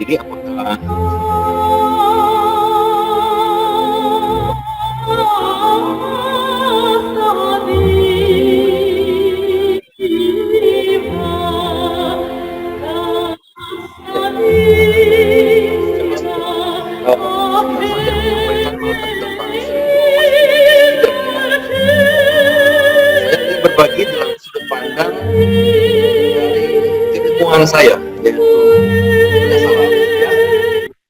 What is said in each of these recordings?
Jadi apakah jelas itu, Mas Fajar menyampaikan materi tentang cerebrovascular ini tidak ya? Saya ingin berbagi dalam sudut pandang dari keilmuan saya, yaitu bedah saraf ya.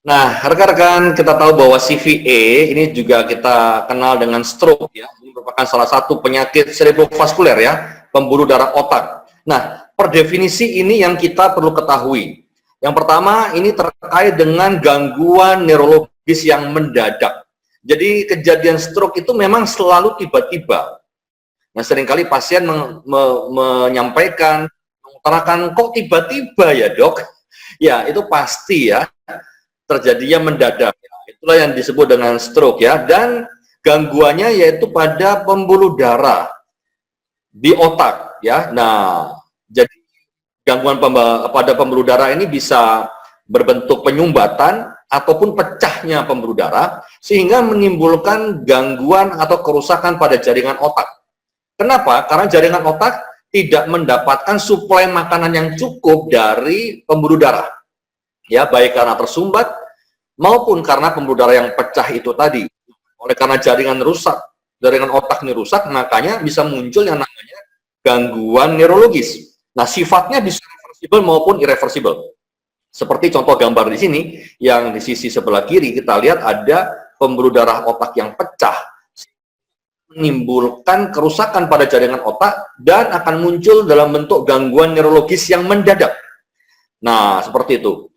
Nah, rekan-rekan, kita tahu bahwa CVA ini juga kita kenal dengan stroke ya. Ini merupakan salah satu penyakit cerebrovaskuler ya, pembuluh darah otak. Nah, per definisi ini yang kita perlu ketahui. Yang pertama, ini terkait dengan gangguan neurologis yang mendadak. Jadi kejadian stroke itu memang selalu tiba-tiba. Nah, seringkali pasien menyampaikan, mengutarakan, kok tiba-tiba ya dok? Ya, itu pasti ya, terjadinya mendadak. Itulah yang disebut dengan stroke ya. Dan gangguannya yaitu pada pembuluh darah di otak ya. Nah, jadi gangguan pada pembuluh darah ini bisa berbentuk penyumbatan ataupun pecahnya pembuluh darah sehingga menimbulkan gangguan atau kerusakan pada jaringan otak. Kenapa? Karena jaringan otak tidak mendapatkan suplai makanan yang cukup dari pembuluh darah. Ya, baik karena tersumbat maupun karena pembuluh darah yang pecah itu tadi. Oleh karena jaringan rusak, jaringan otak ini rusak, makanya bisa muncul yang namanya gangguan neurologis. Nah, sifatnya bisa reversible maupun irreversible. Seperti contoh gambar di sini, yang di sisi sebelah kiri kita lihat ada pembuluh darah otak yang pecah, menimbulkan kerusakan pada jaringan otak dan akan muncul dalam bentuk gangguan neurologis yang mendadak. Nah, seperti itu.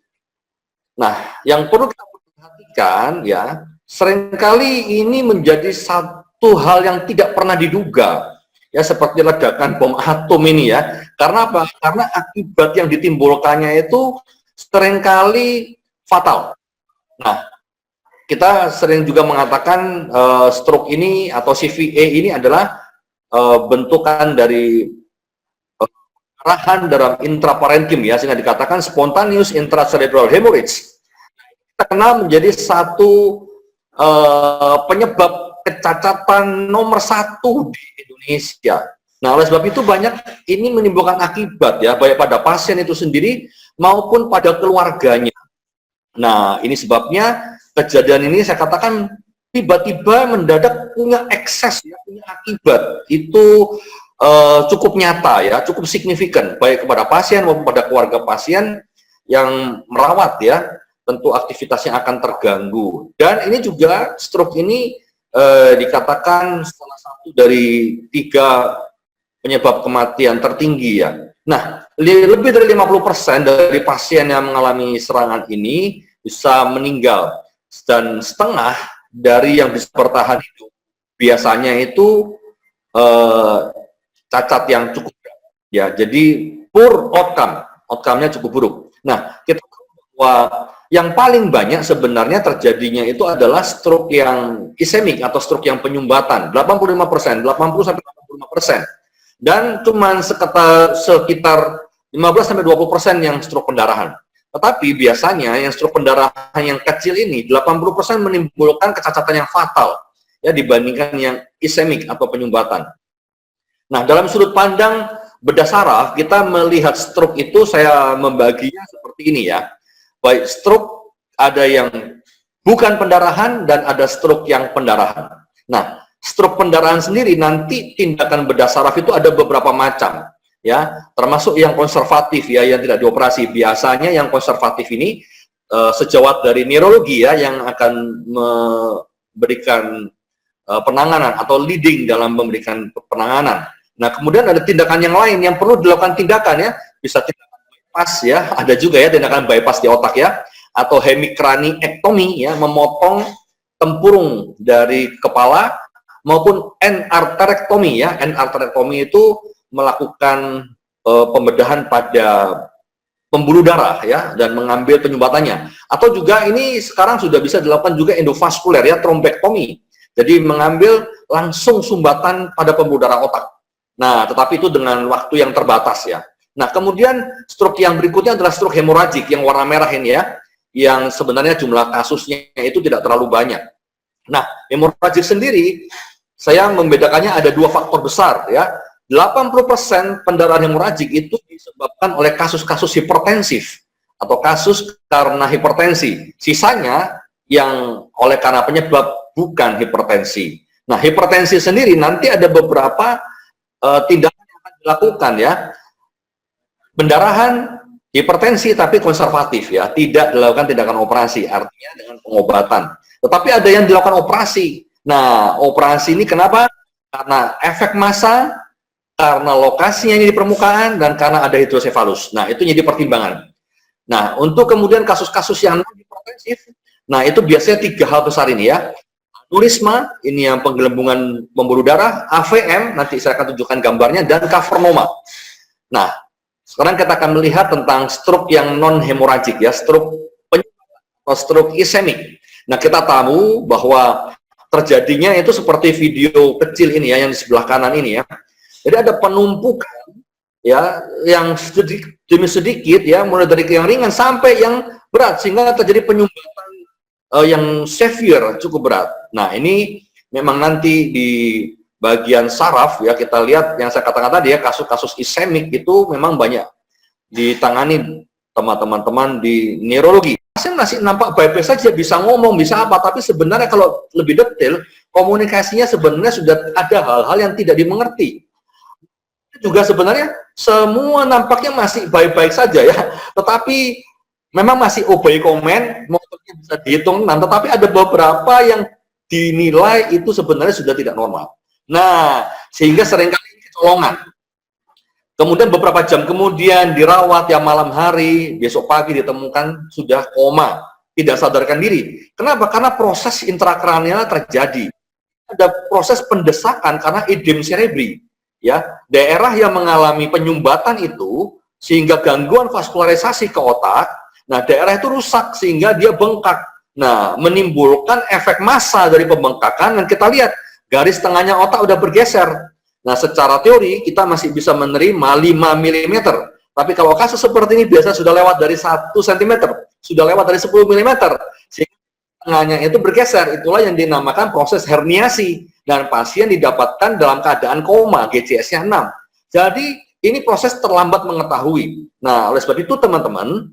Nah, yang perlu kita perhatikan ya, seringkali ini menjadi satu hal yang tidak pernah diduga. Ya, seperti ledakan bom atom ini ya. Karena apa? Karena akibat yang ditimbulkannya itu seringkali fatal. Nah, kita sering juga mengatakan stroke ini atau CVA ini adalah bentukan dari arahan dalam intraparenkim ya, sehingga dikatakan spontaneous intracerebral hemorrhage. Kita kenal menjadi satu penyebab kecacatan nomor 1 di Indonesia. Nah, oleh sebab itu banyak ini menimbulkan akibat ya, baik pada pasien itu sendiri maupun pada keluarganya. Nah, ini sebabnya kejadian ini saya katakan tiba-tiba mendadak punya ekses ya, punya akibat. Itu cukup nyata ya, cukup signifikan baik kepada pasien maupun pada keluarga pasien yang merawat ya, tentu aktivitasnya akan terganggu. Dan ini juga stroke ini dikatakan salah satu dari 3 penyebab kematian tertinggi ya. Nah, lebih dari 50% dari pasien yang mengalami serangan ini bisa meninggal, dan setengah dari yang bisa bertahan hidup biasanya itu cacat yang cukup ya. Jadi poor outcome-nya cukup buruk. Nah, kita tahu bahwa yang paling banyak sebenarnya terjadinya itu adalah stroke yang ischemic atau stroke yang penyumbatan, 85%, 80-85%. Dan cuma sekitar 15-20% yang stroke pendarahan. Tetapi biasanya yang stroke pendarahan yang kecil ini 80% menimbulkan kecacatan yang fatal ya, dibandingkan yang ischemic atau penyumbatan. Nah, dalam sudut pandang bedah saraf, kita melihat stroke itu saya membaginya seperti ini ya. Baik stroke ada yang bukan pendarahan dan ada stroke yang pendarahan. Nah, stroke pendarahan sendiri nanti tindakan bedah saraf itu ada beberapa macam ya, termasuk yang konservatif ya, yang tidak dioperasi. Biasanya yang konservatif ini sejawat dari neurologi ya, yang akan memberikan penanganan atau leading dalam memberikan penanganan. Nah, kemudian ada tindakan yang lain yang perlu dilakukan tindakan ya, bisa tindakan bypass ya, ada juga ya tindakan bypass di otak ya, atau hemikraniektomi ya, memotong tempurung dari kepala, maupun endarterektomi ya. Endarterektomi itu melakukan pembedahan pada pembuluh darah ya, dan mengambil penyumbatannya. Atau juga ini sekarang sudah bisa dilakukan juga endovaskuler ya, trombektomi. Jadi mengambil langsung sumbatan pada pembuluh darah otak. Nah, tetapi itu dengan waktu yang terbatas ya. Nah, kemudian stroke yang berikutnya adalah stroke hemoragik yang warna merah ini ya. yang sebenarnya jumlah kasusnya itu tidak terlalu banyak. Nah, hemoragik sendiri, saya membedakannya ada dua faktor besar ya. 80% pendarahan hemoragik itu disebabkan oleh kasus-kasus hipertensif atau kasus karena hipertensi. Sisanya yang oleh karena penyebab bukan hipertensi. Nah, hipertensi sendiri nanti ada beberapa tindakan yang akan dilakukan ya. Pendarahan hipertensi tapi konservatif ya, tidak dilakukan tindakan operasi, artinya dengan pengobatan. Tetapi ada yang dilakukan operasi. Nah, operasi ini kenapa? Karena efek massa, karena lokasinya ini di permukaan, dan karena ada hidrosefalus. Nah, itu jadi pertimbangan. Nah, untuk kemudian kasus-kasus yang non-hipertensif, nah itu biasanya 3 hal besar ini ya. Aneurisma, ini yang penggelembungan pembuluh darah, AVM, nanti saya akan tunjukkan gambarnya, dan kavernoma. Nah, sekarang kita akan melihat tentang stroke yang non-hemoragik ya, stroke atau stroke ischemic. Nah, kita tahu bahwa terjadinya itu seperti video kecil ini ya, yang di sebelah kanan ini ya. Jadi ada penumpukan ya, yang sedikit demi sedikit ya, mulai dari yang ringan sampai yang berat, sehingga terjadi penyumbatan yang severe, cukup berat. Nah, ini memang nanti di bagian saraf ya, kita lihat yang saya katakan tadi ya, kasus-kasus ischemic itu memang banyak ditangani teman-teman di neurologi. Pasien masih nampak baik-baik saja, bisa ngomong, bisa apa, tapi sebenarnya kalau lebih detail, komunikasinya sebenarnya sudah ada hal-hal yang tidak dimengerti. Juga sebenarnya semua nampaknya masih baik-baik saja ya, tetapi memang masih obey comment, motornya bisa dihitung, nah, tetapi ada beberapa yang dinilai itu sebenarnya sudah tidak normal. Nah, sehingga seringkali kecolongan. Kemudian beberapa jam kemudian dirawat ya, malam hari, besok pagi ditemukan sudah koma, tidak sadarkan diri. Kenapa? Karena proses intrakranial terjadi. Ada proses pendesakan karena edem cerebri. Ya, daerah yang mengalami penyumbatan itu sehingga gangguan vaskularisasi ke otak. Nah, daerah itu rusak sehingga dia bengkak. Nah, menimbulkan efek massa dari pembengkakan, dan kita lihat garis tengahnya otak udah bergeser. Nah, secara teori kita masih bisa menerima 5 mm. Tapi kalau kasus seperti ini biasa sudah lewat dari 1 cm, sudah lewat dari 10 mm. Sehingga tengahnya itu bergeser, itulah yang dinamakan proses herniasi. Dan pasien didapatkan dalam keadaan koma, GCS-nya 6. Jadi, ini proses terlambat mengetahui. Nah, oleh sebab itu teman-teman,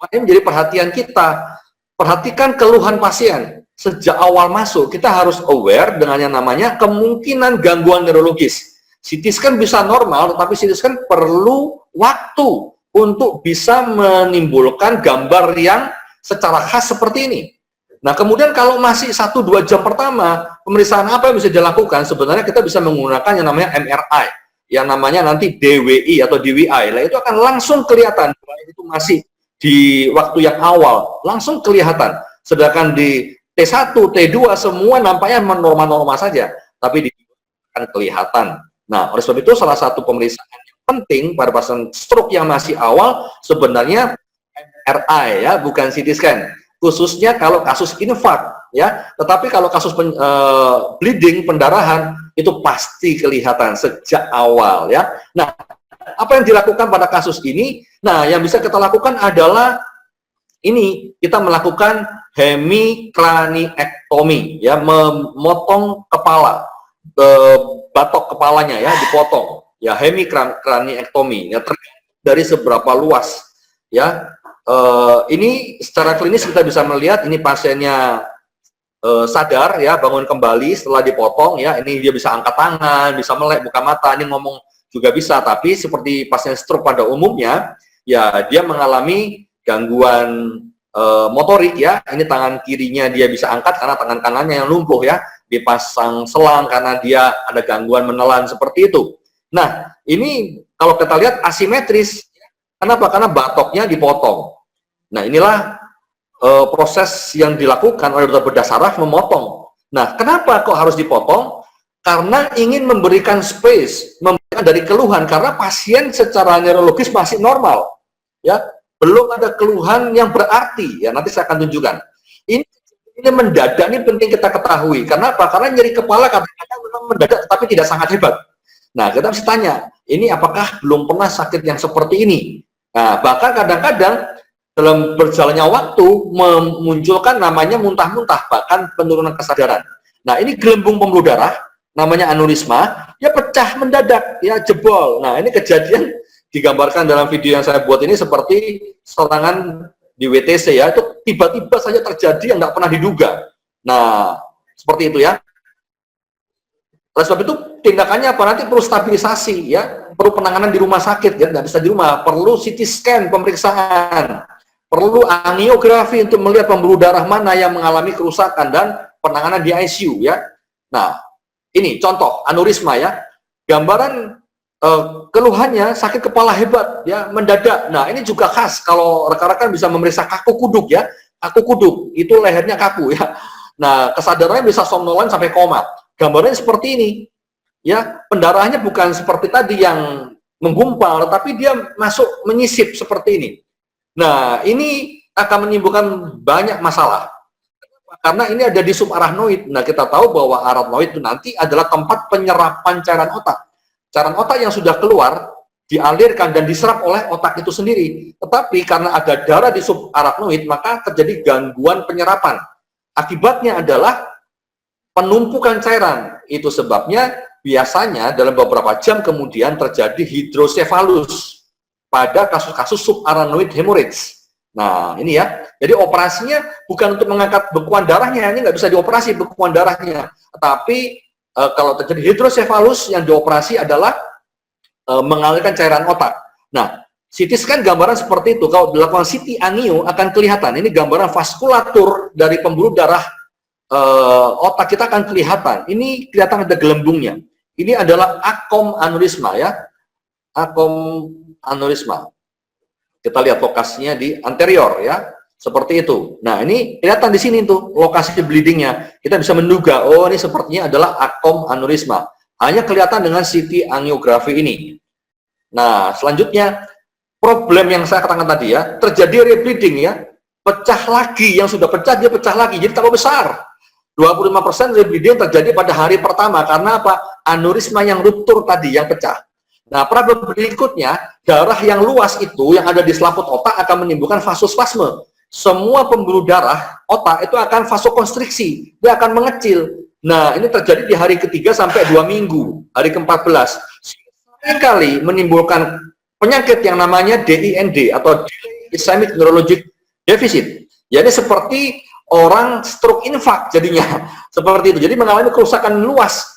ini menjadi perhatian kita. Perhatikan keluhan pasien. Sejak awal masuk, kita harus aware dengan yang namanya kemungkinan gangguan neurologis. CT scan bisa normal, tetapi CT scan perlu waktu untuk bisa menimbulkan gambar yang secara khas seperti ini. Nah, kemudian kalau masih 1-2 jam pertama, pemeriksaan apa yang bisa dilakukan? Sebenarnya kita bisa menggunakan yang namanya MRI, yang namanya nanti DWI atau DWI. Nah, itu akan langsung kelihatan, itu masih di waktu yang awal, langsung kelihatan. Sedangkan di T1, T2 semua nampaknya normal-normal saja, tapi di akan kelihatan. Nah, oleh sebab itu salah satu pemeriksaan yang penting pada pasien stroke yang masih awal sebenarnya MRI ya, bukan CT scan. Khususnya kalau kasus infak ya, tetapi kalau kasus bleeding, pendarahan itu pasti kelihatan sejak awal ya. Nah, apa yang dilakukan pada kasus ini? Nah, yang bisa kita lakukan adalah ini, kita melakukan hemikraniektomi ya, memotong kepala, batok kepalanya ya, dipotong ya, hemikraniektomi ya, dari seberapa luas ya. Ini secara klinis kita bisa melihat ini pasiennya sadar ya, bangun kembali setelah dipotong ya. Ini dia bisa angkat tangan, bisa melek, buka mata, ini ngomong juga bisa. Tapi seperti pasien stroke pada umumnya ya, dia mengalami gangguan motorik ya. Ini tangan kirinya dia bisa angkat karena tangan kanannya yang lumpuh ya, dipasang selang karena dia ada gangguan menelan seperti itu. Nah, ini kalau kita lihat asimetris. Kenapa? Karena batoknya dipotong. Nah, inilah proses yang dilakukan oleh dokter bedah saraf, memotong. Nah, kenapa kok harus dipotong? Karena ingin memberikan space, memberikan dari keluhan, karena pasien secara neurologis masih normal. Ya, belum ada keluhan yang berarti. Ya, nanti saya akan tunjukkan. Ini mendadak, ini penting kita ketahui. Kenapa? Karena nyeri kepala kadang-kadang memang mendadak, tapi tidak sangat hebat. Nah, kita harus tanya, ini apakah belum pernah sakit yang seperti ini? Nah, bahkan kadang-kadang dalam berjalannya waktu memunculkan namanya muntah-muntah, bahkan penurunan kesadaran. Nah, ini gelembung pembuluh darah, namanya aneurisma, ya pecah mendadak, ya jebol. Nah, ini kejadian digambarkan dalam video yang saya buat ini seperti serangan di WTC ya, itu tiba-tiba saja terjadi yang nggak pernah diduga. Nah, seperti itu ya. Oleh sebab itu tindakannya apa? Nanti perlu stabilisasi ya, perlu penanganan di rumah sakit ya, nggak bisa di rumah, perlu CT scan pemeriksaan, perlu angiografi untuk melihat pembuluh darah mana yang mengalami kerusakan dan penanganan di ICU ya. Nah, ini contoh aneurisma ya, gambaran keluhannya sakit kepala hebat ya, mendadak. Nah, ini juga khas kalau rekan-rekan bisa memeriksa kaku kuduk ya, kaku kuduk itu lehernya kaku ya. Nah, kesadarannya bisa somnolen sampai koma. Gambarnya seperti ini ya, pendarahannya bukan seperti tadi yang menggumpal, tapi dia masuk menyisip seperti ini. Nah, ini akan menimbulkan banyak masalah karena ini ada di subarachnoid. Nah, kita tahu bahwa arachnoid itu nanti adalah tempat penyerapan cairan otak. Cairan otak yang sudah keluar dialirkan dan diserap oleh otak itu sendiri. Tetapi karena ada darah di subarachnoid, maka terjadi gangguan penyerapan. Akibatnya adalah penumpukan cairan. Itu sebabnya biasanya dalam beberapa jam kemudian terjadi hidrosefalus pada kasus-kasus subarachnoid hemorrhage. Nah, ini ya. Jadi operasinya bukan untuk mengangkat bekuan darahnya, ini nggak bisa dioperasi bekuan darahnya. Tapi kalau terjadi hidrosefalus, yang dioperasi adalah mengalirkan cairan otak. Nah, CT scan gambaran seperti itu. Kalau dilakukan CT angio akan kelihatan. Ini gambaran vaskulatur dari pembuluh darah otak kita akan kelihatan. Ini kelihatan ada gelembungnya. Ini adalah akom aneurisma ya. Akom aneurisma. Kita lihat lokasinya di anterior ya. Seperti itu. Nah, ini kelihatan di sini tuh lokasi bleedingnya. Kita bisa menduga, oh ini sepertinya adalah akom aneurisma. Hanya kelihatan dengan CT angiografi ini. Nah, selanjutnya problem yang saya katakan tadi ya, terjadi rebleeding ya. Pecah lagi, yang sudah pecah dia pecah lagi, jadi tambah besar. 25% rebleeding terjadi pada hari pertama karena apa? Aneurisma yang ruptur tadi yang pecah. Nah, problem berikutnya, darah yang luas itu yang ada di selaput otak akan menimbulkan vasospasme. Semua pembuluh darah otak itu akan vasokonstriksi, dia akan mengecil. Nah, ini terjadi di hari ketiga sampai 2 minggu, hari ke-14. Seringkali menimbulkan penyakit yang namanya DIND atau Ischemic Neurologic Deficit. Jadi seperti orang stroke infak jadinya seperti itu. Jadi mengalami kerusakan luas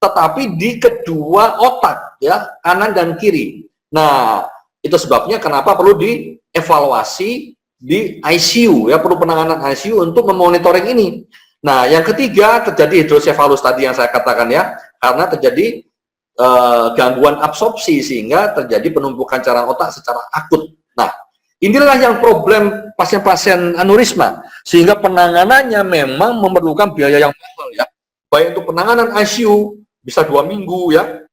tetapi di kedua otak ya, kanan dan kiri. Nah, itu sebabnya kenapa perlu dievaluasi di ICU ya, perlu penanganan ICU untuk memonitoring ini. Nah, yang ketiga terjadi hidrosefalus tadi yang saya katakan ya, karena terjadi gangguan absorpsi sehingga terjadi penumpukan cairan otak secara akut. Nah, inilah yang problem pasien-pasien aneurisma, sehingga penanganannya memang memerlukan biaya yang mahal ya. Baik untuk penanganan ICU bisa 2 minggu ya,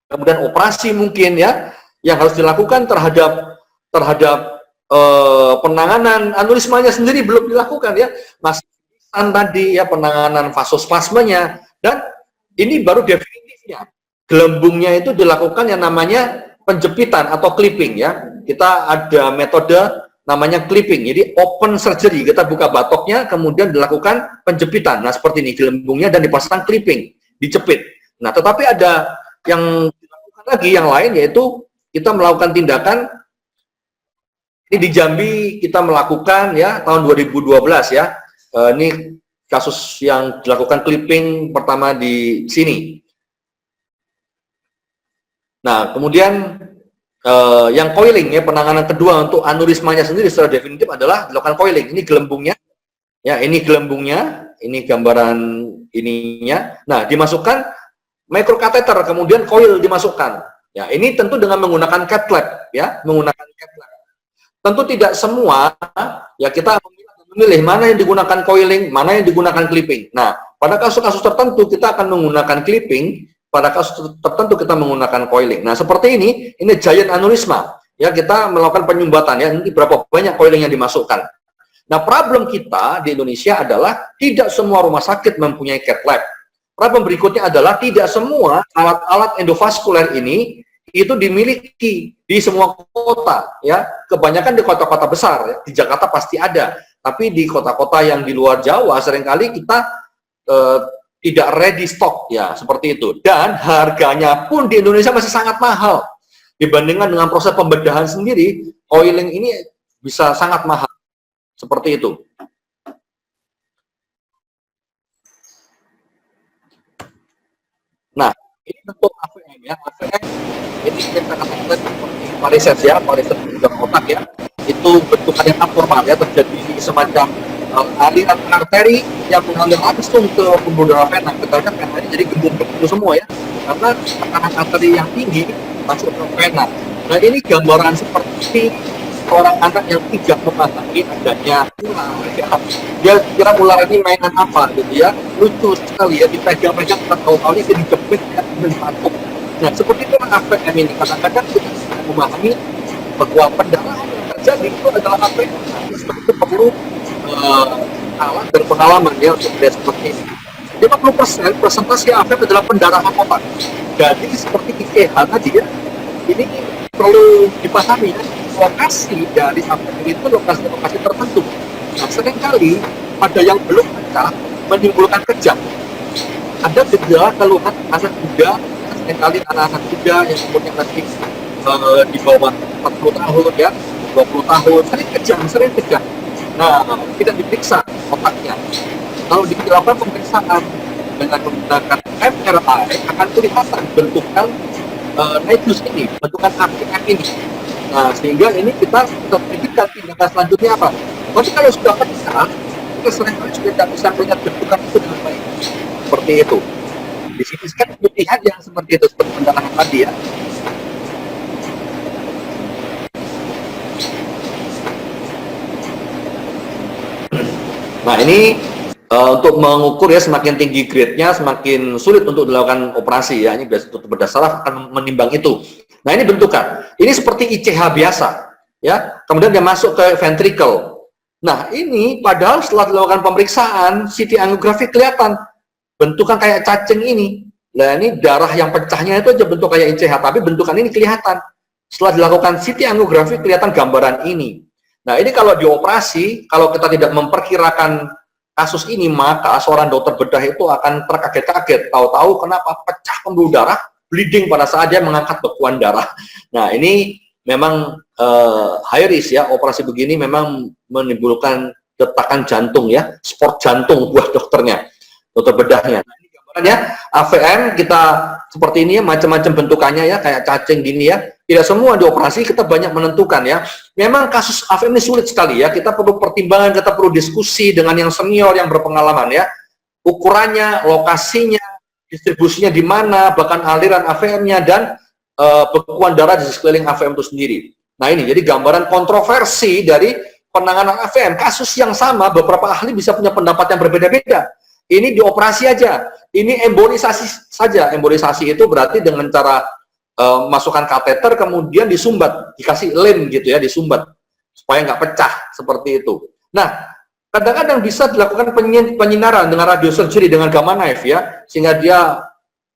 kemudian operasi mungkin ya, yang harus dilakukan terhadap penanganan aneurismanya sendiri belum dilakukan ya, masih tadi ya penanganan vasospasmenya, dan ini baru definitifnya. Gelembungnya itu dilakukan yang namanya penjepitan atau clipping ya. Kita ada metode namanya clipping. Jadi open surgery, kita buka batoknya kemudian dilakukan penjepitan. Nah, seperti ini gelembungnya dan dipasang clipping, dijepit. Nah, tetapi ada yang dilakukan lagi yang lain, yaitu kita melakukan tindakan ini di Jambi kita melakukan ya tahun 2012 ya. Ini kasus yang dilakukan clipping pertama di sini. Nah, kemudian yang coiling ya, penanganan kedua untuk aneurismanya sendiri secara definitif adalah dilakukan coiling. Ini gelembungnya, ya ini gelembungnya, ini gambaran ininya. Nah, dimasukkan microcatheter, kemudian coil dimasukkan. Ya, ini tentu dengan menggunakan cath lab, ya, menggunakan cath lab. Tentu tidak semua, ya kita memilih mana yang digunakan coiling, mana yang digunakan clipping. Nah, pada kasus-kasus tertentu kita akan menggunakan clipping. Pada kasus tertentu kita menggunakan coiling. Nah, seperti ini giant aneurisma. Ya, kita melakukan penyumbatan ya, ini berapa banyak coiling yang dimasukkan. Nah, problem kita di Indonesia adalah tidak semua rumah sakit mempunyai cath lab. Problem berikutnya adalah tidak semua alat-alat endovaskuler ini itu dimiliki di semua kota ya, kebanyakan di kota-kota besar ya. Di Jakarta pasti ada, tapi di kota-kota yang di luar Jawa seringkali kita tidak ready stock ya, seperti itu. Dan harganya pun di Indonesia masih sangat mahal dibandingkan dengan proses pembedahan sendiri. Oiling ini bisa sangat mahal, seperti itu. Nah, ini bentuk AVM ya. AVM ini kita katakan seperti varises ya, varises juga otak ya. Itu bentukan yang abnormal ya, terjadi semacam aliran arteri yang mengalir langsung ke pembuluh darah vena. Kita lihat venanya jadi gembur-gembur semua ya, karena tekanan arteri yang tinggi masuk ke vena. Nah, ini gambaran seperti orang anak yang tidak memahami adanya ular ya. Dia kira ular ini mainan apa gitu ya, lucu sekali ya, dipegang-pegang kita tahu-tahu ini dijepit ya, dipatuk. Nah, seperti itu AVM ini, kadang-kadang kita tidak memahami bahwa pendarahan yang terjadi itu adalah AVM. Itu perlu alat dan pengalaman ya untuk melihat seperti ini. 50% presentasi AVM adalah pendarahan otak. Jadi seperti IKH tadi ya, ini perlu dipahami ya, lokasi dari AVM itu lokasi-lokasi tertentu. Nah, seringkali pada yang belum pecah menimbulkan kejang. Ada gejala keluhan anak muda, seringkali anak-anak muda yang umurnya masih di bawah 40 tahun ya, 20 tahun, sering kejang. Nah, tidak diperiksa otaknya. Kalau dilakukan pemeriksaan dengan menggunakan MRI akan kelihatan bentukan nidus ini, bentukan AVM ini. Nah, sehingga ini kita pikirkan tindakan selanjutnya apa. Tapi kalau sudah pecah, kita seringkali sudah tidak bisa melihat bentukan itu dengan baik. Seperti itu. Di sini kan pemutihan yang seperti itu, seperti pendarahan tadi ya. Nah, ini untuk mengukur ya, semakin tinggi grade-nya semakin sulit untuk dilakukan operasi ya. Ini berdasarkan akan menimbang itu. Nah, ini bentukan. Ini seperti ICH biasa ya. Kemudian dia masuk ke ventricle. Nah, ini padahal setelah dilakukan pemeriksaan CT angiografi kelihatan bentukan kayak cacing ini. Nah, ini darah yang pecahnya itu aja bentuk kayak ICH, tapi bentukan ini kelihatan. Setelah dilakukan CT angiografi kelihatan gambaran ini. Nah, ini kalau dioperasi, kalau kita tidak memperkirakan kasus ini, maka seorang dokter bedah itu akan terkaget-kaget. Tahu-tahu kenapa pecah pembuluh darah, bleeding pada saat dia mengangkat bekuan darah. Nah, ini memang high risk ya, operasi begini memang menimbulkan detakan jantung ya, sport jantung buat dokternya, dokter bedahnya. Nah, ini gambarannya AVM kita seperti ini ya, macam-macam bentukannya ya, kayak cacing gini ya. Tidak semua dioperasi kita banyak menentukan ya. Memang kasus AVM ini sulit sekali ya, kita perlu pertimbangan, kita perlu diskusi dengan yang senior, yang berpengalaman ya. Ukurannya, lokasinya, distribusinya di mana, bahkan aliran AVM-nya, dan bekuan darah di sekeliling AVM itu sendiri. Nah, ini jadi gambaran kontroversi dari penanganan AVM. Kasus yang sama, beberapa ahli bisa punya pendapat yang berbeda-beda. Ini dioperasi aja, ini embolisasi saja. Embolisasi itu berarti dengan cara masukkan kateter, kemudian disumbat, dikasih lem gitu ya, disumbat supaya nggak pecah seperti itu. Nah, kadang-kadang bisa dilakukan penyinaran dengan radiosurgery dengan gamma knife ya, sehingga dia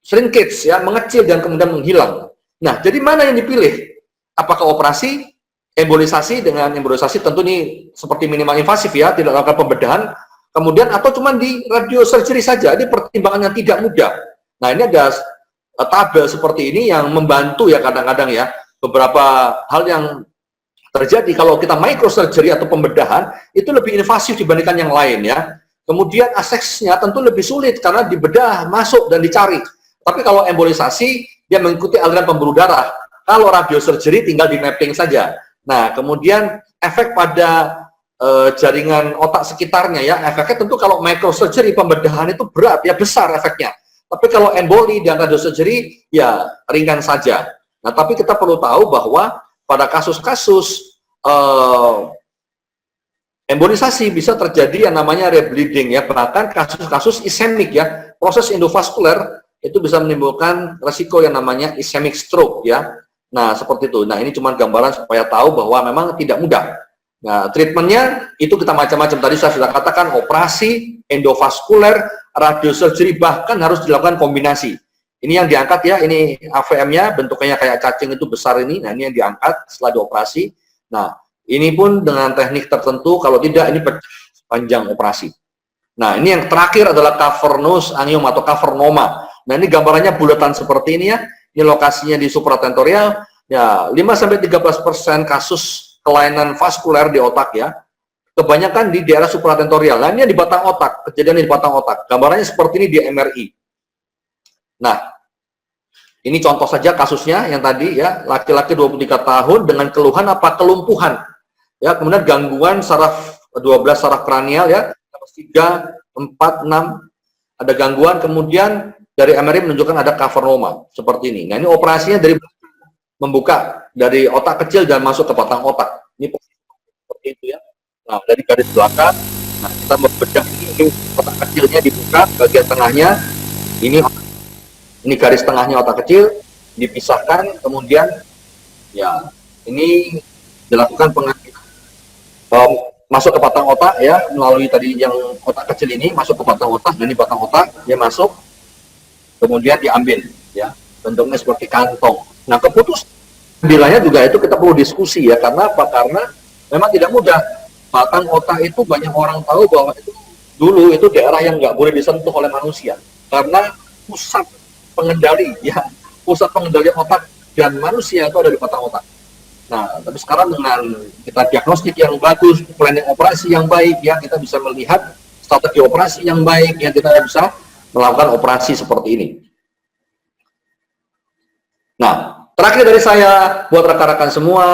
shrinkage ya, mengecil dan kemudian menghilang. Nah, jadi mana yang dipilih? Apakah operasi, embolisasi? Dengan embolisasi tentu ini seperti minimal invasif ya, tidak lakukan pembedahan, kemudian atau cuma di radiosurgery saja. Ini pertimbangan yang tidak mudah. Nah, ini ada tabel seperti ini yang membantu ya kadang-kadang ya, beberapa hal yang terjadi kalau kita microsurgery atau pembedahan itu lebih invasif dibandingkan yang lain ya. Kemudian aksesnya tentu lebih sulit karena dibedah, masuk dan dicari. Tapi kalau embolisasi dia mengikuti aliran pembuluh darah. Kalau radiosurgery tinggal di mapping saja. Nah, kemudian efek pada jaringan otak sekitarnya ya, efeknya tentu kalau microsurgery pembedahan itu berat ya, besar efeknya. Tapi kalau emboli dan radiosurgery ya ringan saja. Nah, tapi kita perlu tahu bahwa pada kasus-kasus embolisasi bisa terjadi yang namanya rebleeding ya, bahkan kasus-kasus ischemic ya, proses endovaskuler itu bisa menimbulkan resiko yang namanya ischemic stroke ya. Nah, seperti itu. Nah, ini cuma gambaran supaya tahu bahwa memang tidak mudah. Nah, treatmentnya itu kita macam-macam. Tadi saya sudah katakan operasi, endovaskuler, radiosurgery, bahkan harus dilakukan kombinasi. Ini yang diangkat ya, ini AVM-nya bentuknya kayak cacing itu besar ini. Nah, ini yang diangkat setelah dioperasi. Nah, ini pun dengan teknik tertentu, kalau tidak ini panjang operasi. Nah, ini yang terakhir adalah cavernous angioma atau cavernoma. Nah, ini gambarannya bulatan seperti ini ya. Ini lokasinya di supratentorial. Ya, 5-13% kasus kelainan vaskuler di otak ya. Kebanyakan di daerah supratentorial. Nah, ini di batang otak, kejadian di batang otak. Gambarannya seperti ini di MRI. Nah, ini contoh saja kasusnya yang tadi ya, laki-laki 23 tahun dengan keluhan apa? Kelumpuhan. Ya, kemudian gangguan saraf 12 saraf kranial ya, 3, 4, 6 ada gangguan, kemudian dari MRI menunjukkan ada cavernoma seperti ini. Nah, ini operasinya dari membuka dari otak kecil dan masuk ke batang otak. Ini seperti itu ya. Nah, dari garis belakang, nah kita membedah ini otak kecilnya dibuka, bagian tengahnya ini garis tengahnya otak kecil dipisahkan, kemudian ya ini dilakukan pengambilan masuk ke batang otak ya, melalui tadi yang otak kecil ini masuk ke batang otak, dan di batang otak dia masuk, kemudian diambil ya, bentuknya seperti kantong. Nah, keputusan juga itu kita perlu diskusi ya, karena apa? Karena memang tidak mudah. Batang otak itu banyak orang tahu bahwa itu dulu itu daerah yang nggak boleh disentuh oleh manusia, karena pusat pengendali ya, pusat pengendali otak dan manusia itu ada di batang otak. Nah, tapi sekarang dengan kita diagnostik yang bagus, planning operasi yang baik ya, kita bisa melihat strategi operasi yang baik ya, kita bisa melakukan operasi seperti ini. Nah, terakhir dari saya buat rekan-rekan semua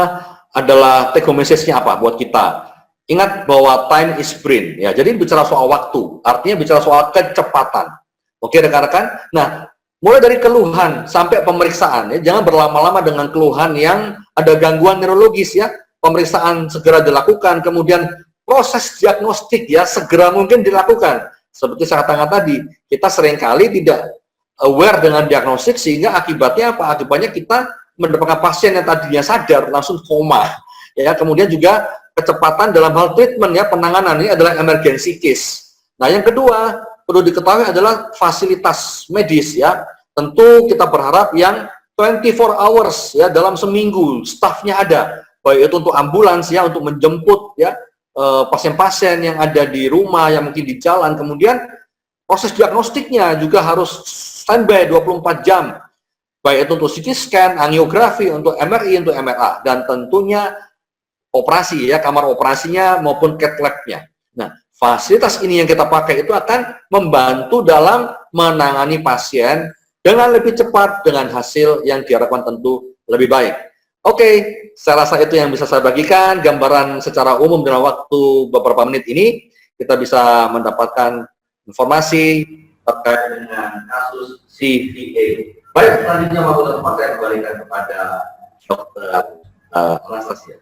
adalah take home message-nya apa buat kita. Ingat bahwa time is brain ya. Jadi bicara soal waktu, artinya bicara soal kecepatan. Oke rekan-rekan. Nah, mulai dari keluhan sampai pemeriksaan ya, jangan berlama-lama dengan keluhan yang ada gangguan neurologis ya. Pemeriksaan segera dilakukan, kemudian proses diagnostik ya segera mungkin dilakukan. Seperti saya katakan tadi, kita seringkali tidak aware dengan diagnostik, sehingga akibatnya apa? Akibatnya kita mendapatkan pasien yang tadinya sadar langsung koma. Ya, kemudian juga kecepatan dalam hal treatment ya, penanganan ini adalah emergency case. Nah, yang kedua perlu diketahui adalah fasilitas medis ya. Tentu kita berharap yang 24 hours ya, dalam seminggu stafnya ada, baik itu untuk ambulans ya, untuk menjemput ya pasien-pasien yang ada di rumah, yang mungkin di jalan. Kemudian proses diagnostiknya juga harus standby 24 jam, baik itu untuk CT scan, angiografi, untuk MRI, untuk MRA, dan tentunya operasi ya, kamar operasinya maupun cath lab-nya. Nah, fasilitas ini yang kita pakai itu akan membantu dalam menangani pasien dengan lebih cepat, dengan hasil yang diharapkan tentu lebih baik. Oke, saya rasa itu yang bisa saya bagikan, gambaran secara umum dalam waktu beberapa menit ini. Kita bisa mendapatkan informasi terkait dengan kasus CVA. Baik, selanjutnya waktu tempat saya kembalikan kepada Dr. Anastasia.